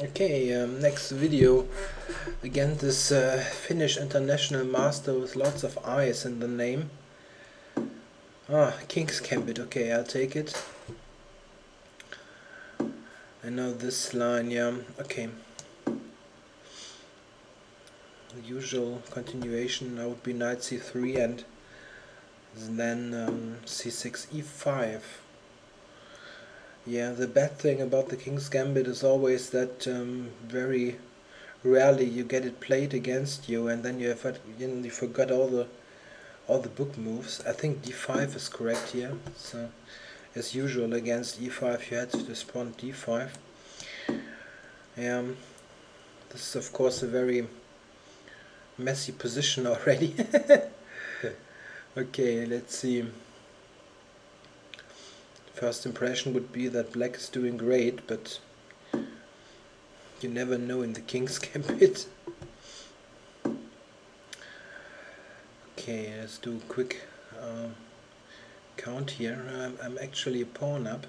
Okay, next video. Again, this Finnish international master with lots of I's in the name. King's Gambit. Okay, I'll take it. I know this line, yeah. Okay. The usual continuation now would be knight c3 and then c6 e5. Yeah, the bad thing about the King's Gambit is always that very rarely you get it played against you, and then you forgot all the book moves. I think d5 is correct here. So as usual against e5 you had to respond d5. This is of course a very messy position already. Okay, let's see. First impression would be that black is doing great, but you never know in the King's Gambit. Okay, let's do a quick count here. I'm actually a pawn up.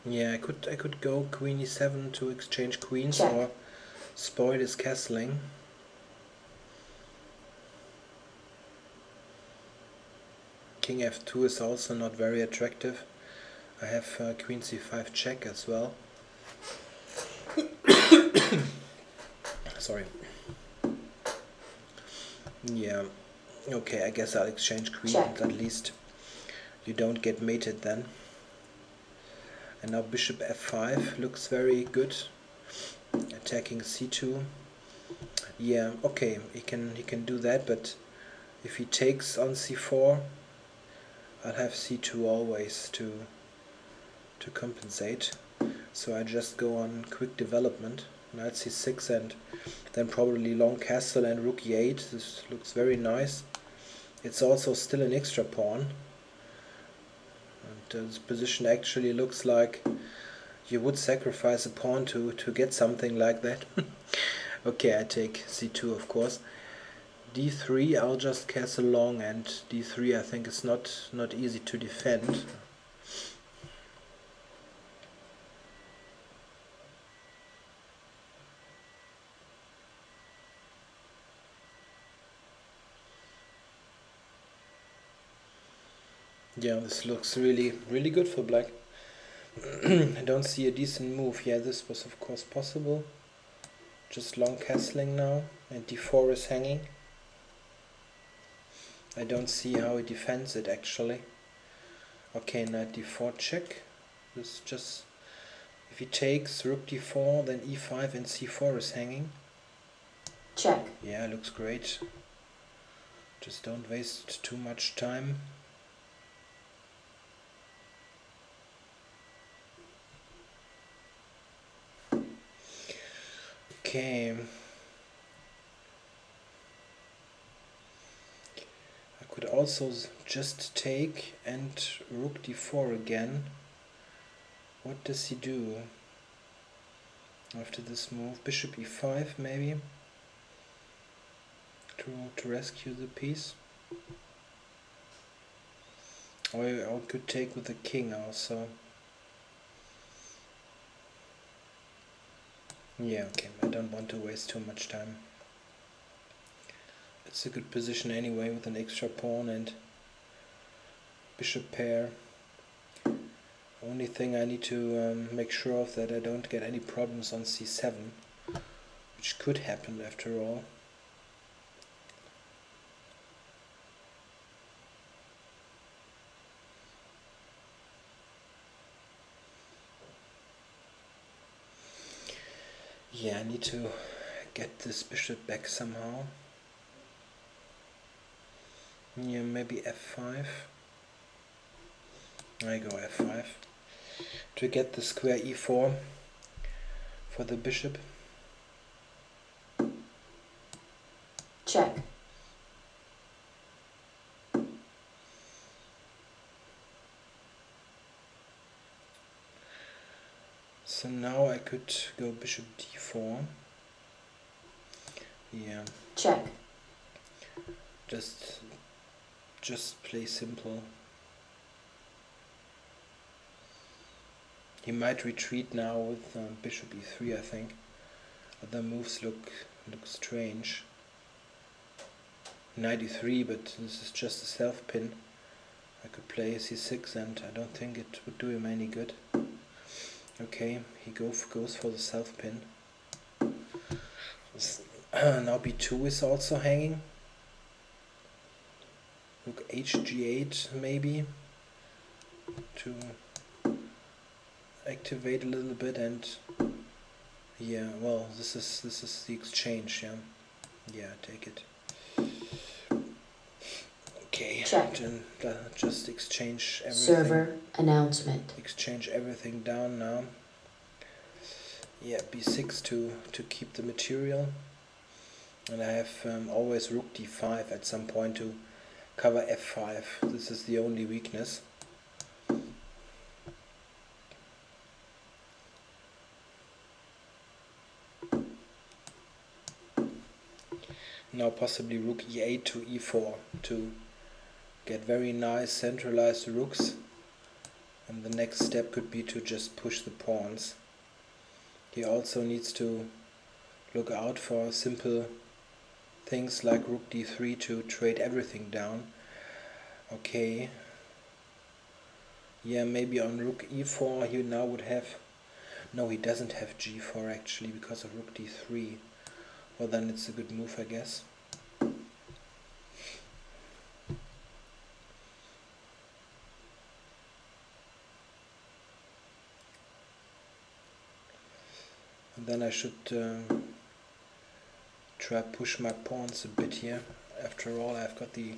Yeah, I could go queen e7 to exchange queens. Check. Or spoil his castling. King f2 is also not very attractive. I have queen c5 check as well. Sorry. Yeah. Okay, I guess I'll exchange queens. At least you don't get mated then. And now bishop f5 looks very good. Attacking c2. Yeah, okay, he can do that, but if he takes on c4, I'll have c2 always to compensate. So I just go on quick development, knight c6, and then probably long castle and rook e8. This looks very nice. It's also still an extra pawn. And this position actually looks like you would sacrifice a pawn to get something like that. Okay, I take c2 of course. d3 I'll just castle long, and d3 I think is not easy to defend. Yeah, this looks really good for black. I don't see a decent move. Yeah, this was of course possible. Just long castling now, and d4 is hanging. I don't see how he defends it actually. Okay, knight d4 check. This just, if he takes rook d4, then e5 and c4 is hanging. Check. Yeah, looks great. Just don't waste too much time. Okay. I could also just take and rook d4 again. What does he do after this move? Bishop e5 maybe to rescue the piece. Or I could take with the king also. Yeah, okay, I don't want to waste too much time. It's a good position anyway with an extra pawn and bishop pair. Only thing I need to make sure of that I don't get any problems on c7, which could happen after all. Yeah, I need to get this bishop back somehow. Yeah, maybe f5. I go f5 to get the square e4 for the bishop. Check. So now I could go bishop d4. Yeah. Check. Just just play simple. He might retreat now with bishop e3, I think. Other moves look strange. Knight e3, but this is just a self-pin. I could play c6 and I don't think it would do him any good. Okay, he goes for the self-pin. Now b2 is also hanging. Look, hg8 maybe to activate a little bit, and yeah, well, this is the exchange, yeah, take it. Okay, check. Then just exchange everything. Server announcement. Exchange everything down now. Yeah, b6 to keep the material, and I have always rook d5 at some point to cover f5. This is the only weakness. Now possibly rook e8 to e4 to get very nice centralized rooks, and the next step could be to just push the pawns. He also needs to look out for simple things like rook d3 to trade everything down. Okay, yeah, maybe on rook e4 he now would have, no, he doesn't have g4 actually because of rook d3. Well, then it's a good move, I guess. And then I should try push my pawns a bit here. After all, I've got the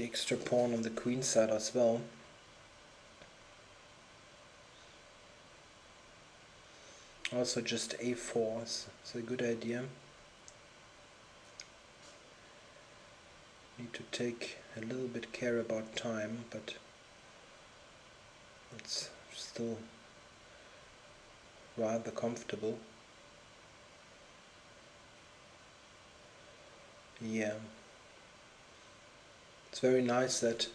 extra pawn on the queen side as well. Also just a4 is a good idea. Need to take a little bit care about time, but it's still rather comfortable. Yeah, it's very nice that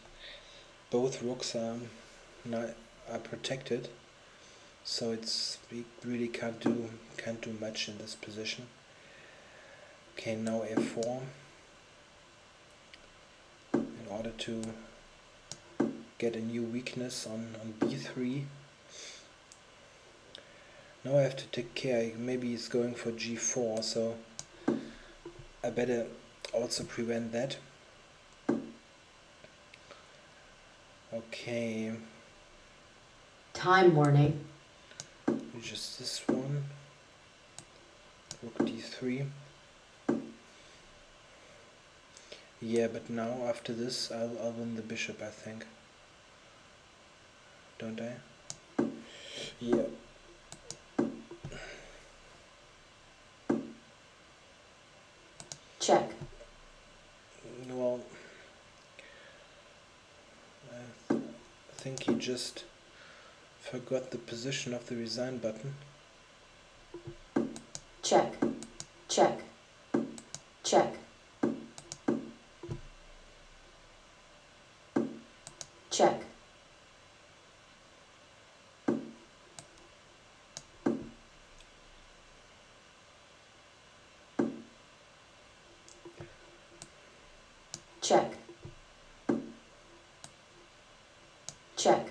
both rooks are protected, so we really can't do much in this position. Okay, now a4 in order to get a new weakness on b3. Now I have to take care, maybe he's going for g4, so I better also prevent that. Okay. Time warning. Just this one. Rook d3. Yeah, but now after this I'll win the bishop, I think. Don't I? Yeah. Check. Well, I think he just forgot the position of the resign button. Check. Check. Check. Check. Check. Check.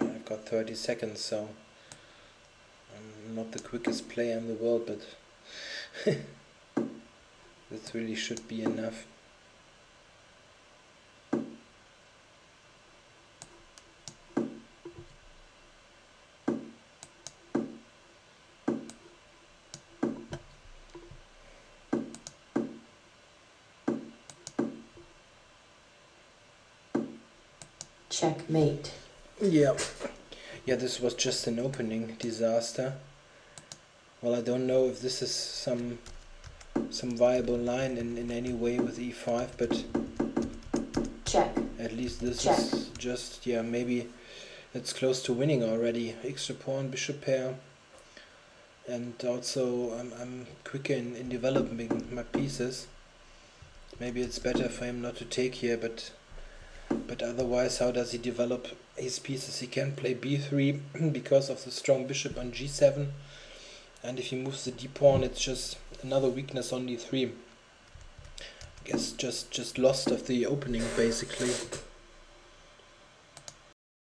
I've got 30 seconds, so I'm not the quickest player in the world, but this really should be enough. Checkmate. Yeah, this was just an opening disaster. Well, I don't know if this is some viable line in any way with e5, but check. At least this check. Is just, yeah, maybe it's close to winning already. Extra pawn, bishop pair. And also I'm quicker in developing my pieces. Maybe it's better for him not to take here, but otherwise how does he develop his pieces? He can play b3 because of the strong bishop on g7, and if he moves the d-pawn it's just another weakness on d3. I guess just lost of the opening basically.